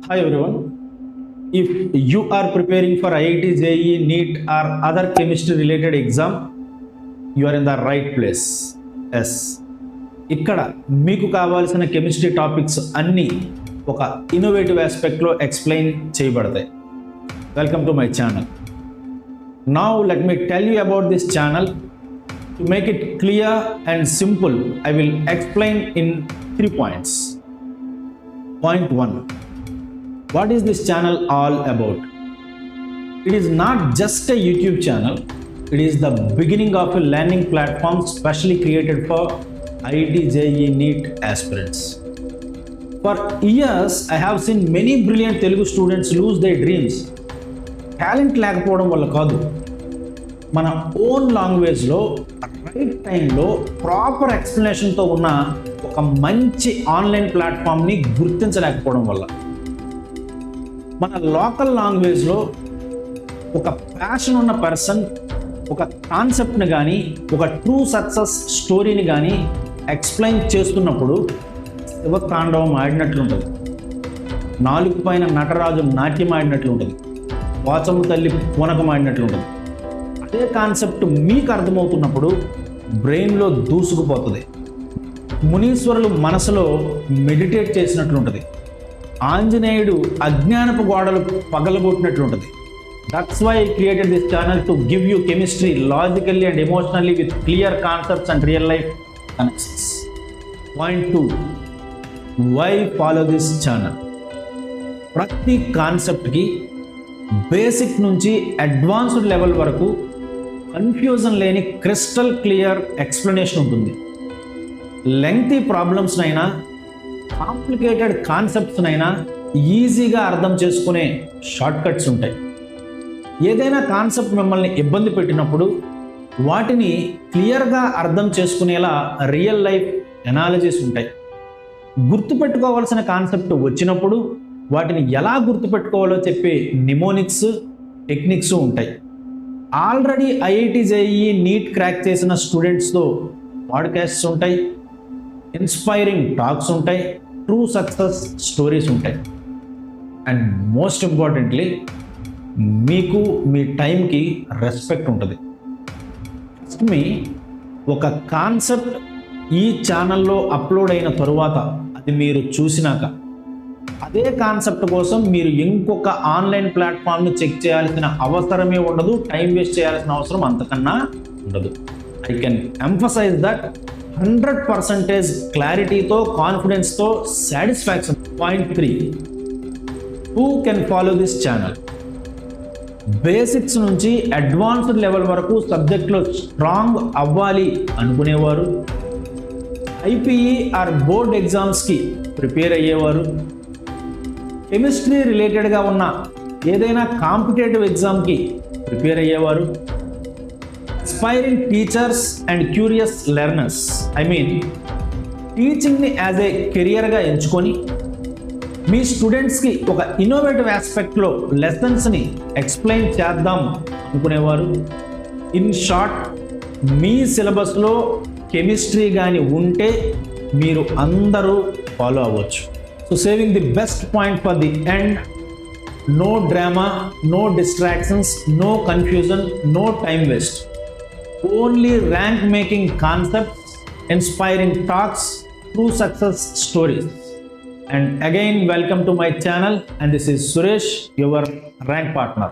Hi everyone. If you are preparing for IIT, JEE, NEET or other chemistry related exam, you are in the right place. Yes. ఇక్కడ మీకు కావాల్సిన chemistry topics అన్నీ ఒక innovative ఆస్పెక్ట్లో explain చేయబడతాయి. Welcome to my channel. Now let me tell you about this channel. To make it clear and simple, I will explain in 3 points. Point 1. What is this channel all about? It is not just a YouTube channel. It is the beginning of a learning platform specially created for IIT, JEE, NEET aspirants. For years, I have seen many brilliant Telugu students lose their dreams. Talent లేకపోవడం వల్ల కాదు, మన own లాంగ్వేజ్లో right టైంలో proper ఎక్స్ప్లెనేషన్తో ఉన్న ఒక మంచి online ప్లాట్ఫామ్ని గుర్తించలేకపోవడం వల్ల. మన లోకల్ లాంగ్వేజ్లో ఒక ప్యాషన్ ఉన్న పర్సన్ ఒక కాన్సెప్ట్ని కానీ ఒక ట్రూ సక్సెస్ స్టోరీని కానీ ఎక్స్ప్లెయిన్ చేస్తున్నప్పుడు శివతాండవం ఆడినట్లుంటుంది, నాలుగు పైన నటరాజు నాట్యం ఆడినట్లుంటుంది, వాచమ్మ తల్లి పూనకం ఆడినట్లుంటుంది. అదే కాన్సెప్ట్ మీకు అర్థమవుతున్నప్పుడు బ్రెయిన్లో దూసుకుపోతుంది, మునీశ్వరులు మనసులో మెడిటేట్ చేసినట్లుంటుంది, ఆంజనేయుడు అజ్ఞానపు గోడలు పగలగొట్టినట్లుంటుంది. That's why I created this channel to give you chemistry logically and emotionally with clear concepts and real life connections. Point 2. Why follow this channel? ప్రతి కాన్సెప్ట్కి బేసిక్ నుంచి అడ్వాన్స్డ్ లెవెల్ వరకు కన్ఫ్యూజన్ లేని క్రిస్టల్ క్లియర్ ఎక్స్ప్లెనేషన్ ఉంటుంది. Lengthy ప్రాబ్లమ్స్నైనా complicated కాన్సెప్ట్స్నైనా ఈజీగా అర్థం చేసుకునే షార్ట్కట్స్ ఉంటాయి. ఏదైనా కాన్సెప్ట్ మిమ్మల్ని ఇబ్బంది పెట్టినప్పుడు వాటిని క్లియర్గా అర్థం చేసుకునేలా రియల్ లైఫ్ ఎనాలజీస్ ఉంటాయి. గుర్తుపెట్టుకోవాల్సిన కాన్సెప్ట్ వచ్చినప్పుడు వాటిని ఎలా గుర్తుపెట్టుకోవాలో చెప్పే నిమోనిక్స్, టెక్నిక్స్ ఉంటాయి. Already IIT, JEE, NEET crack చేసిన స్టూడెంట్స్తో పాడ్కాస్ట్స్ ఉంటాయి, ఇన్స్పైరింగ్ టాక్స్ ఉంటాయి, ట్రూ సక్సెస్ స్టోరీస్ ఉంటాయి. అండ్ మోస్ట్ ఇంపార్టెంట్లీ మీకు మీ టైంకి రెస్పెక్ట్ ఉంటుంది. ఫస్ట్ మీ ఒక కాన్సెప్ట్ ఈ ఛానల్లో అప్లోడ్ అయిన తరువాత అది మీరు చూసినాక అదే కాన్సెప్ట్ కోసం మీరు ఇంకొక ఆన్లైన్ ప్లాట్ఫామ్ని చెక్ చేయాల్సిన అవసరమే ఉండదు, టైం వేస్ట్ చేయాల్సిన అవసరం అంతకన్నా ఉండదు. ఐ కెన్ ఎంఫసైజ్ దట్ 100% క్లారిటీతో, కాన్ఫిడెన్స్తో, satisfaction. Point 3. Who can follow this channel? Basics నుంచి అడ్వాన్స్డ్ లెవెల్ వరకు సబ్జెక్ట్లో స్ట్రాంగ్ అవ్వాలి అనుకునేవారు, ఐపీఈ ఆర్ బోర్డ్ ఎగ్జామ్స్కి ప్రిపేర్ అయ్యేవారు, కెమిస్ట్రీ రిలేటెడ్గా ఉన్న ఏదైనా కాంపిటేటివ్ ఎగ్జామ్కి ప్రిపేర్ అయ్యేవారు, aspiring teachers and curious learners, టీచింగ్ని యాజ్ ఏ కెరియర్గా ఎంచుకొని మీ స్టూడెంట్స్కి ఒక ఇన్నోవేటివ్ ఆస్పెక్ట్లో లెసన్స్ని ఎక్స్ప్లెయిన్ చేద్దాం అనుకునేవారు. ఇన్ షార్ట్, మీ సిలబస్లో కెమిస్ట్రీ కానీ ఉంటే మీరు అందరూ ఫాలో అవ్వచ్చు. So saving the best point for the end. No drama, no distractions, no confusion, no time waste. Only rank making concepts, inspiring talks, true success stories. And again, welcome to my channel, and this is Suresh, your rank partner.